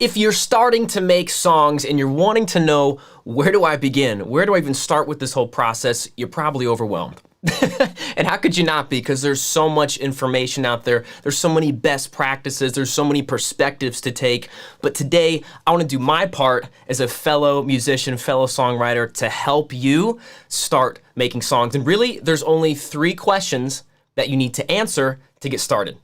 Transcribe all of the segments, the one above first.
If you're starting to make songs and you're wanting to know, where do I begin? Where do I even start with this whole process? You're probably overwhelmed. And how could you not be? Because there's so much information out there. There's so many best practices. There's so many perspectives to take. But today, I want to do my part as a fellow musician, fellow songwriter to help you start making songs. And really, there's only 3 questions that you need to answer to get started.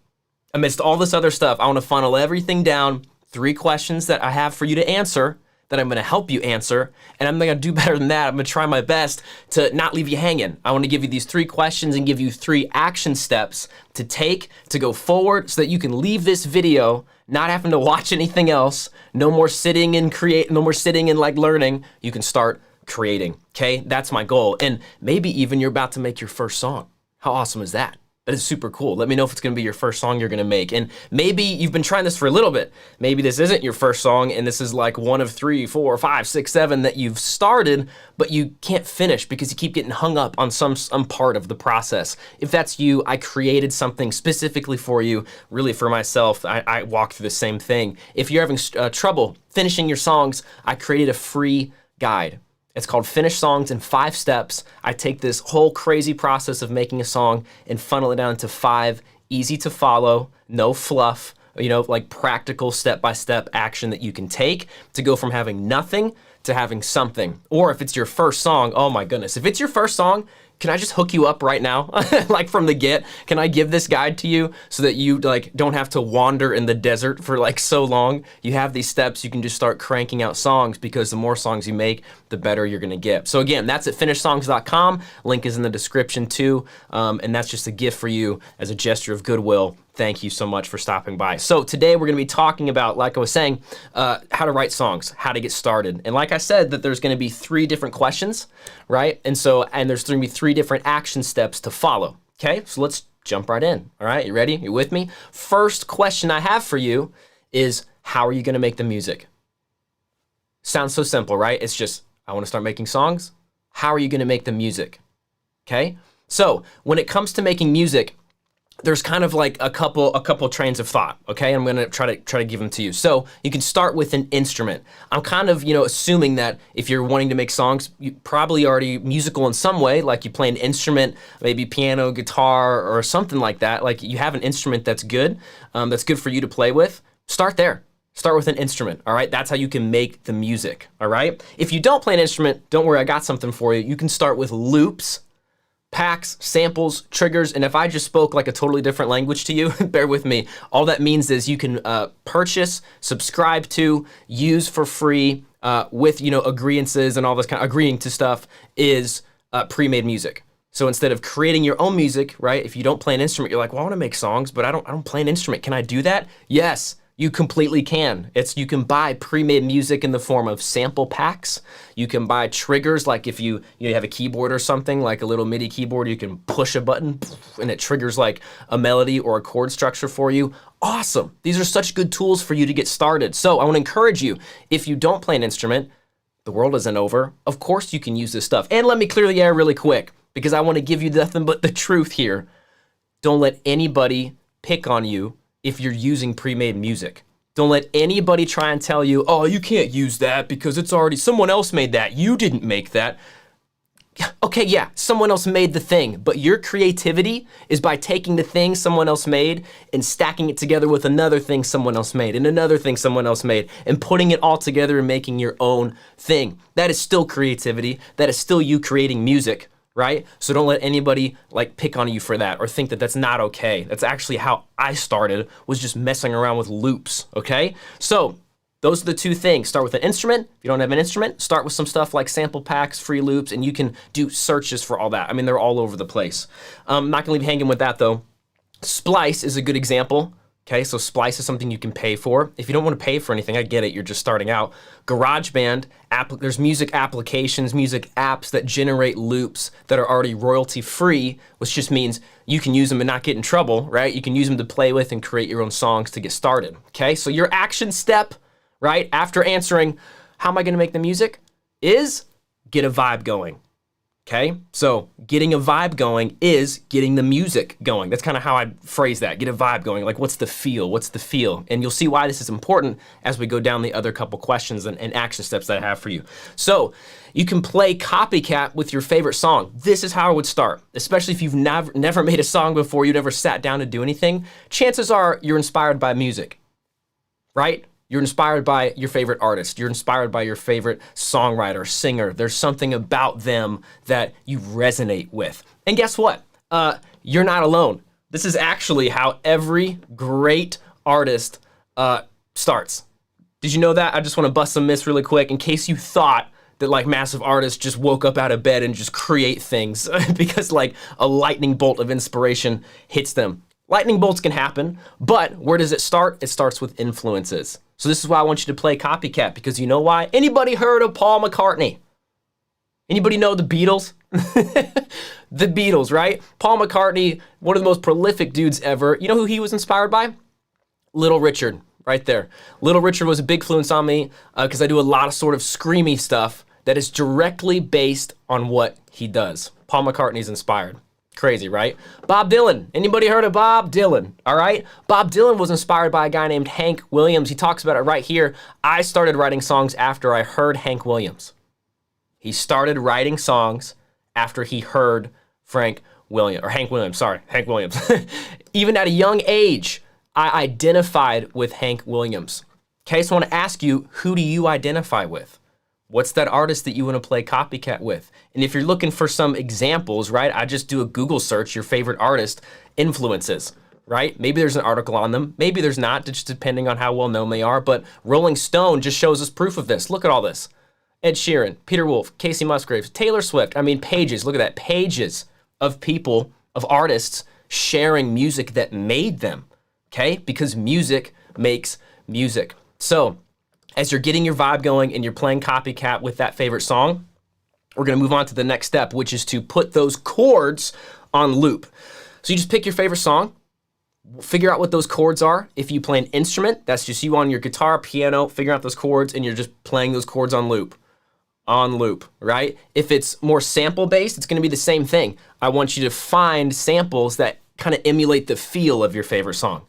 Amidst all this other stuff, I want to funnel everything down. 3 questions that I have for you to answer, that I'm going to help you answer, and I'm going to do better than that. I'm going to try my best to not leave you hanging. I want to give you these 3 questions and give you 3 action steps to take to go forward so that you can leave this video not having to watch anything else. No more sitting and like learning. You can start creating, okay? That's my goal. And maybe even you're about to make your first song. How awesome is that? That is super cool. Let me know if it's gonna be your first song you're gonna make. And maybe you've been trying this for a little bit. Maybe this isn't your first song and this is like one of 3, 4, 5, 6, 7 that you've started, but you can't finish because you keep getting hung up on some part of the process. If that's you, I created something specifically for you, really for myself. I walk through the same thing. If you're having trouble finishing your songs, I created a free guide. It's called Finish Songs in 5 Steps. I take this whole crazy process of making a song and funnel it down into 5 easy to follow, no fluff, like practical step-by-step action that you can take to go from having nothing to having something. Or if it's your first song, oh my goodness. If it's your first song, can I just hook you up right now? Like from the get, can I give this guide to you so that you don't have to wander in the desert for so long? You have these steps, you can just start cranking out songs, because the more songs you make, the better you're gonna get. So again, that's at finishsongs.com. Link is in the description too. And that's just a gift for you as a gesture of goodwill. Thank you so much for stopping by. So today we're gonna be talking about, like I was saying, how to write songs, how to get started. And like I said, that there's gonna be 3 different questions, right? And there's gonna be 3 different action steps to follow, okay? So let's jump right in, all right? You ready? You with me? First question I have for you is, how are you gonna make the music? Sounds so simple, right? It's just, I wanna start making songs. How are you gonna make the music, okay? So when it comes to making music, there's kind of like a couple trains of thought, okay? I'm gonna try to give them to you. So you can start with an instrument. I'm kind of, assuming that if you're wanting to make songs, you're probably already musical in some way, like you play an instrument, maybe piano, guitar, or something like that. Like you have an instrument that's good for you to play with. Start there. Start with an instrument, all right? That's how you can make the music, all right? If you don't play an instrument, don't worry, I got something for you. You can start with loops, packs, samples, triggers, and if I just spoke like a totally different language to you, bear with me. All that means is you can purchase, subscribe to, use for free with agreeances and all this kind of agreeing to stuff is pre-made music. So instead of creating your own music, right? If you don't play an instrument, you're like, well, I want to make songs, but I don't play an instrument. Can I do that? Yes. You completely can. You can buy pre-made music in the form of sample packs. You can buy triggers, like if you have a keyboard or something, like a little MIDI keyboard, you can push a button and it triggers like a melody or a chord structure for you. Awesome. These are such good tools for you to get started. So I want to encourage you, if you don't play an instrument, the world isn't over. Of course you can use this stuff. And let me clear the air really quick, because I want to give you nothing but the truth here. Don't let anybody pick on you if you're using pre-made music. Don't let anybody try and tell you, oh, you can't use that because it's already, someone else made that. You didn't make that. Okay, yeah, someone else made the thing, but your creativity is by taking the thing someone else made and stacking it together with another thing someone else made and another thing someone else made and putting it all together and making your own thing. That is still creativity. That is still you creating music, right? So don't let anybody pick on you for that or think that that's not okay. That's actually how I started, was just messing around with loops, okay? So those are the 2 things. Start with an instrument. If you don't have an instrument, start with some stuff like sample packs, free loops, and you can do searches for all that. I mean, they're all over the place. I'm not gonna leave you hanging with that though. Splice is a good example. Okay, so Splice is something you can pay for. If you don't want to pay for anything, I get it, you're just starting out. GarageBand, there's music applications, music apps that generate loops that are already royalty free, which just means you can use them and not get in trouble, right? You can use them to play with and create your own songs to get started, okay? So your action step, right, after answering, how am I gonna make the music, is get a vibe going. Okay, so getting a vibe going is getting the music going. That's kind of how I phrase that. Get a vibe going. Like, what's the feel? What's the feel? And you'll see why this is important as we go down the other couple questions and action steps that I have for you. So you can play copycat with your favorite song. This is how I would start, especially if you've never made a song before, you never sat down to do anything. Chances are you're inspired by music, right? You're inspired by your favorite artist. You're inspired by your favorite songwriter, singer. There's something about them that you resonate with. And guess what? You're not alone. This is actually how every great artist starts. Did you know that? I just want to bust some myths really quick in case you thought that like massive artists just woke up out of bed and just create things because like a lightning bolt of inspiration hits them. Lightning bolts can happen, but where does it start? It starts with influences. So this is why I want you to play copycat, because you know why? Anybody heard of Paul McCartney? Anybody know the Beatles? The Beatles, right? Paul McCartney, one of the most prolific dudes ever. You know who he was inspired by? Little Richard, right there. Little Richard was a big influence on me because I do a lot of sort of screamy stuff that is directly based on what he does. Paul McCartney's inspired. Crazy, right? Bob Dylan. Anybody heard of Bob Dylan? All right. Bob Dylan was inspired by a guy named Hank Williams. He talks about it right here. I started writing songs after I heard Hank Williams. He started writing songs after he heard Hank Williams. Even at a young age, I identified with Hank Williams. Okay, so I want to ask you, who do you identify with? What's that artist that you want to play copycat with? And if you're looking for some examples, right, I just do a Google search, your favorite artist influences, right? Maybe there's an article on them. Maybe there's not, just depending on how well known they are. But Rolling Stone just shows us proof of this. Look at all this. Ed Sheeran, Peter Wolf, Casey Musgraves, Taylor Swift. I mean, pages, look at that. Pages of people, of artists sharing music that made them, okay? Because music makes music. So as you're getting your vibe going and you're playing copycat with that favorite song, we're gonna move on to the next step, which is to put those chords on loop. So you just pick your favorite song, figure out what those chords are. If you play an instrument, that's just you on your guitar, piano, figure out those chords and you're just playing those chords on loop, right? If it's more sample-based, it's gonna be the same thing. I want you to find samples that kind of emulate the feel of your favorite song.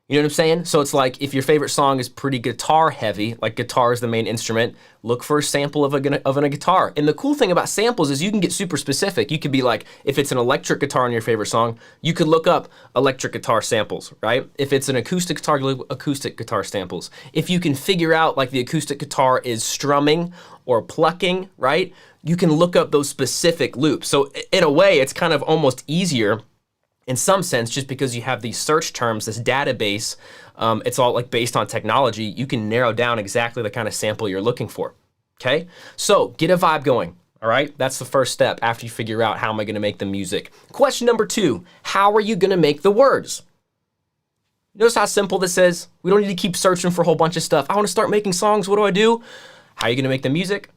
You know what I'm saying? So it's like if your favorite song is pretty guitar heavy, like guitar is the main instrument, look for a sample of a guitar. And the cool thing about samples is you can get super specific. You could be like, if it's an electric guitar in your favorite song, you could look up electric guitar samples, right? If it's an acoustic guitar, look acoustic guitar samples. If you can figure out like the acoustic guitar is strumming or plucking, right? You can look up those specific loops. So in a way, it's kind of almost easier in some sense, just because you have these search terms, this database, it's all like based on technology, you can narrow down exactly the kind of sample you're looking for, okay? So get a vibe going, all right? That's the first step after you figure out how am I gonna make the music. Question number 2, how are you gonna make the words? Notice how simple this is? We don't need to keep searching for a whole bunch of stuff. I wanna start making songs, what do? How are you gonna make the music?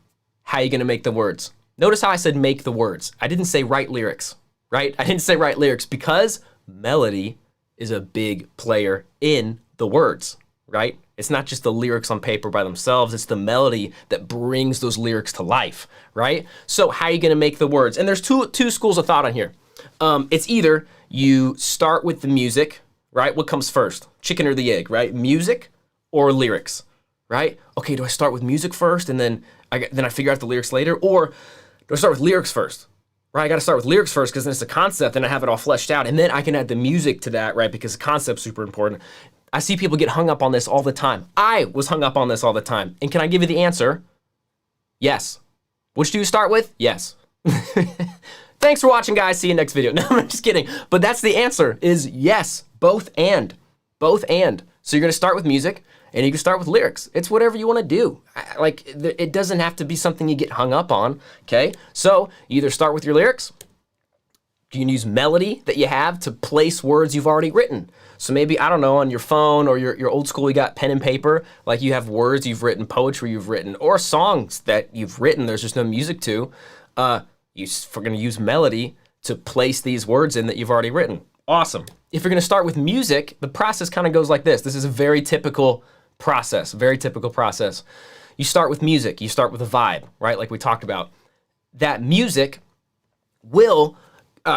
How are you gonna make the words? Notice how I said make the words. I didn't say write lyrics. Right? I didn't say write lyrics because melody is a big player in the words, right? It's not just the lyrics on paper by themselves, it's the melody that brings those lyrics to life, right? So how are you gonna make the words? And there's two schools of thought on here. It's either you start with the music, right? What comes first? Chicken or the egg, right? Music or lyrics, right? Okay, do I start with music first and then I figure out the lyrics later? Or do I start with lyrics first? Right, I gotta start with lyrics first because then it's a concept and I have it all fleshed out and then I can add the music to that, right? Because the concept's super important. I see people get hung up on this all the time. I was hung up on this all the time. And can I give you the answer? Yes. Which do you start with? Yes. Thanks for watching, guys. See you next video. No, I'm just kidding. But that's the answer is yes, both and. Both and. So you're gonna start with music and you can start with lyrics. It's whatever you wanna do. Like, it doesn't have to be something you get hung up on, okay? So you either start with your lyrics, you can use melody that you have to place words you've already written. So maybe, I don't know, on your phone or your old school, you got pen and paper, like you have words you've written, poetry you've written, or songs that you've written, there's just no music to. We're gonna use melody to place these words in that you've already written. Awesome. If you're gonna start with music, the process kind of goes like this. This is a very typical process, very typical process. You start with music, you start with a vibe, right? Like we talked about. That music will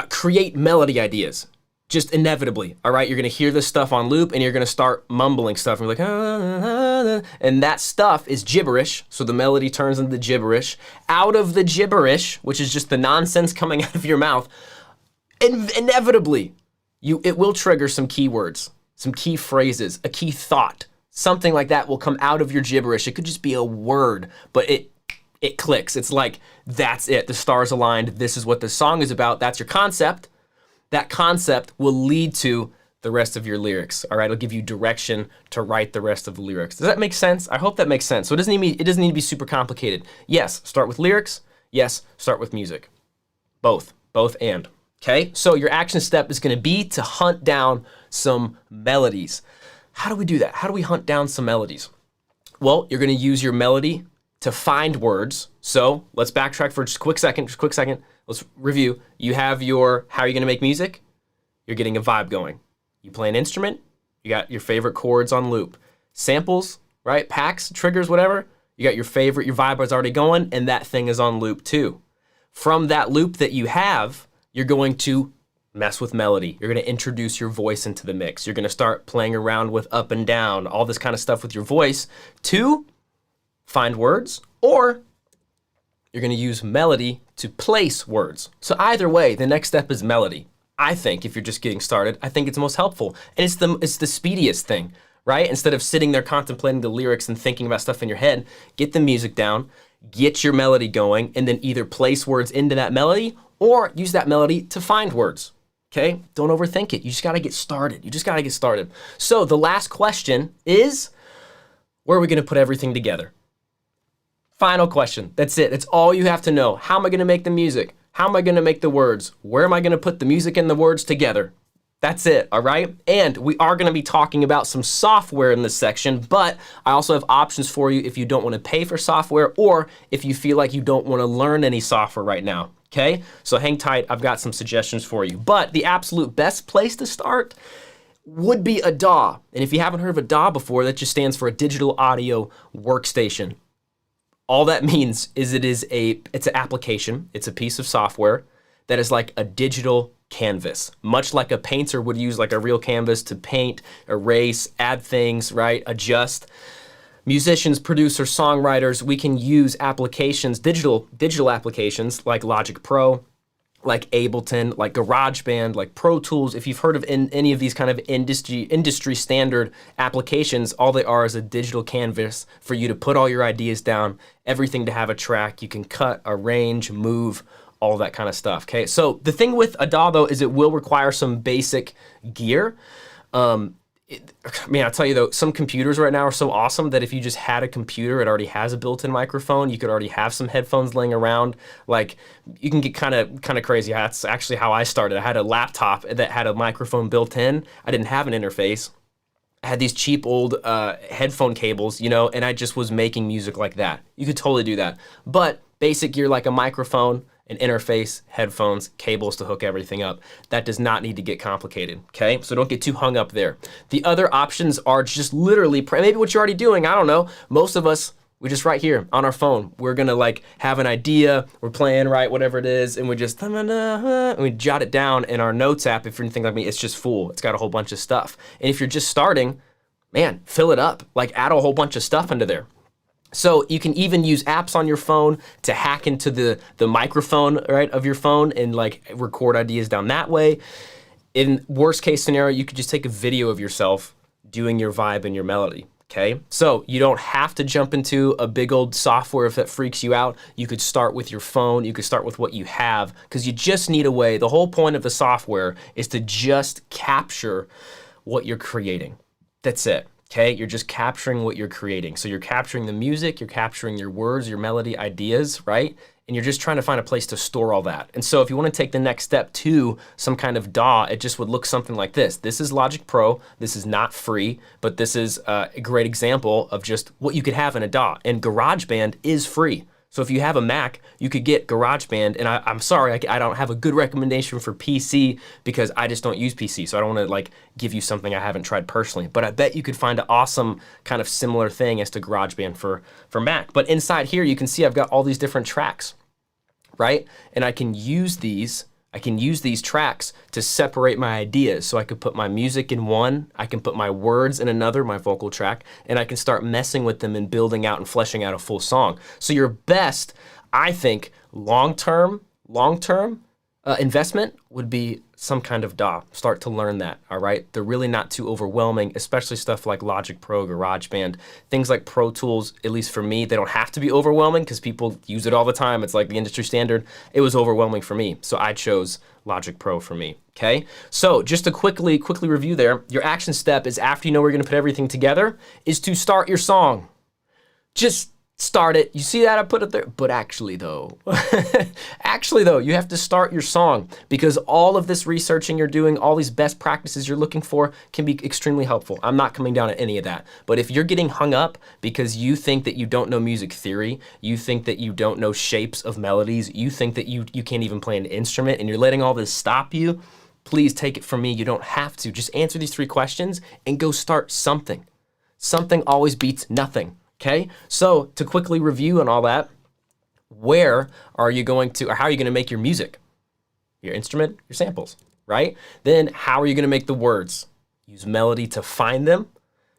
create melody ideas. Just inevitably, all right? You're gonna hear this stuff on loop and you're gonna start mumbling stuff. And you're like, and that stuff is gibberish, so the melody turns into gibberish. Out of the gibberish, which is just the nonsense coming out of your mouth, inevitably, it will trigger some keywords, some key phrases, a key thought. Something like that will come out of your gibberish. It could just be a word, but it clicks. It's like, that's it, the stars aligned, this is what the song is about, that's your concept. That concept will lead to the rest of your lyrics, all right? It'll give you direction to write the rest of the lyrics. Does that make sense? I hope that makes sense. So it doesn't need to be super complicated. Yes, start with lyrics. Yes, start with music. Both and, okay? So your action step is gonna be to hunt down some melodies. How do we do that? How do we hunt down some melodies? Well, you're gonna use your melody to find words. So let's backtrack for just a quick second. Let's review. You have how are you gonna make music? You're getting a vibe going. You play an instrument, you got your favorite chords on loop. Samples, right? Packs, triggers, whatever. You got your vibe is already going, and that thing is on loop too. From that loop that you have, you're going to mess with melody. You're gonna introduce your voice into the mix. You're gonna start playing around with up and down, all this kind of stuff with your voice to find words, or you're gonna use melody to place words. So either way, the next step is melody. I think if you're just getting started, I think it's most helpful. And it's the speediest thing, right? Instead of sitting there contemplating the lyrics and thinking about stuff in your head, get the music down, get your melody going, and then either place words into that melody or use that melody to find words, okay? Don't overthink it. You just gotta get started. So the last question is, where are we gonna put everything together? Final question, that's it. That's all you have to know. How am I gonna make the music? How am I gonna make the words? Where am I gonna put the music and the words together? That's it, all right? And we are gonna be talking about some software in this section, but I also have options for you if you don't wanna pay for software or if you feel like you don't wanna learn any software right now, okay? So hang tight, I've got some suggestions for you. But the absolute best place to start would be a DAW. And if you haven't heard of a DAW before, that just stands for a digital audio workstation. All that means is it's an application, it's a piece of software that is like a digital canvas, much like a painter would use like a real canvas to paint, erase, add things, right, adjust. Musicians, producers, songwriters, we can use applications, digital applications like Logic Pro, like Ableton, like GarageBand, like Pro Tools. If you've heard of any of these kind of industry standard applications, all they are is a digital canvas for you to put all your ideas down, everything to have a track. You can cut, arrange, move, all that kind of stuff, okay? So the thing with a DAW though is it will require some basic gear. I'll tell you though, some computers right now are so awesome that if you just had a computer, it already has a built-in microphone. You could already have some headphones laying around. Like, you can get kind of crazy. That's actually how I started. I had a laptop that had a microphone built in. I didn't have an interface. I had these cheap old headphone cables, you know, and I just was making music like that. You could totally do that. But basic gear like a microphone, an interface, headphones, cables to hook everything up. That does not need to get complicated, okay? So don't get too hung up there. The other options are just literally, maybe what you're already doing, I don't know. Most of us, we just right here on our phone, we're gonna like have an idea, we're playing, right, whatever it is, and we just, and we jot it down in our notes app. If you're anything like me, it's just full. It's got a whole bunch of stuff. And if you're just starting, man, fill it up. Like add a whole bunch of stuff into there. So you can even use apps on your phone to hack into the microphone, right, of your phone and like record ideas down that way. In worst case scenario, you could just take a video of yourself doing your vibe and your melody, okay? So you don't have to jump into a big old software if that freaks you out. You could start with your phone, you could start with what you have, because you just need a way. The whole point of the software is to just capture what you're creating. That's it. Okay, you're just capturing what you're creating. So you're capturing the music, you're capturing your words, your melody ideas, right? And you're just trying to find a place to store all that. And so if you want to take the next step to some kind of DAW, it just would look something like this. This is Logic Pro. This is not free, but this is a great example of just what you could have in a DAW. And GarageBand is free. So if you have a Mac, you could get GarageBand, and I'm sorry, I don't have a good recommendation for PC because I just don't use PC, so I don't want to like give you something I haven't tried personally. But I bet you could find an awesome kind of similar thing as to GarageBand for Mac. But inside here, you can see I've got all these different tracks. right? And I can use these tracks to separate my ideas. So I could put my music in one, I can put my words in another, my vocal track, and I can start messing with them and building out and fleshing out a full song. So your best, I think, long-term investment would be some kind of DAW. Start to learn that, all right? They're really not too overwhelming, especially stuff like Logic Pro, GarageBand, things like Pro Tools, at least for me, they don't have to be overwhelming because people use it all the time. It's like the industry standard. It was overwhelming for me, so I chose Logic Pro for me, okay? So just to quickly review there, your action step is after you know where you're gonna put everything together, is to start your song. Just start it. You see that I put it there? But actually though, you have to start your song because all of this researching you're doing, all these best practices you're looking for can be extremely helpful. I'm not coming down at any of that. But if you're getting hung up because you think that you don't know music theory, you think that you don't know shapes of melodies, you think that you can't even play an instrument and you're letting all this stop you, please take it from me. You don't have to. Just answer these 3 questions and go start something. Something always beats nothing. Okay, so to quickly review and all that, where are you going to, or how are you going to make your music? Your instrument, your samples, right? Then how are you going to make the words? Use melody to find them,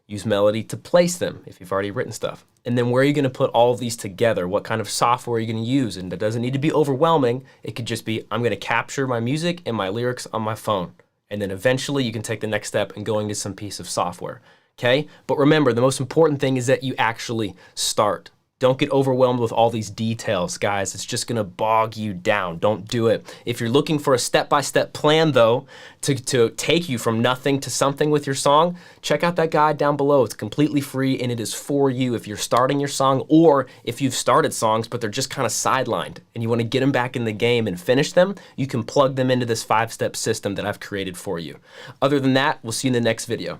use melody to place them if you've already written stuff. And then where are you going to put all of these together? What kind of software are you going to use? And that doesn't need to be overwhelming. It could just be, I'm going to capture my music and my lyrics on my phone. And then eventually you can take the next step and go into some piece of software. Okay? But remember, the most important thing is that you actually start. Don't get overwhelmed with all these details, guys. It's just gonna bog you down. Don't do it. If you're looking for a step-by-step plan, though, to take you from nothing to something with your song, check out that guide down below. It's completely free, and it is for you if you're starting your song or if you've started songs, but they're just kind of sidelined, and you wanna get them back in the game and finish them, you can plug them into this 5-step system that I've created for you. Other than that, we'll see you in the next video.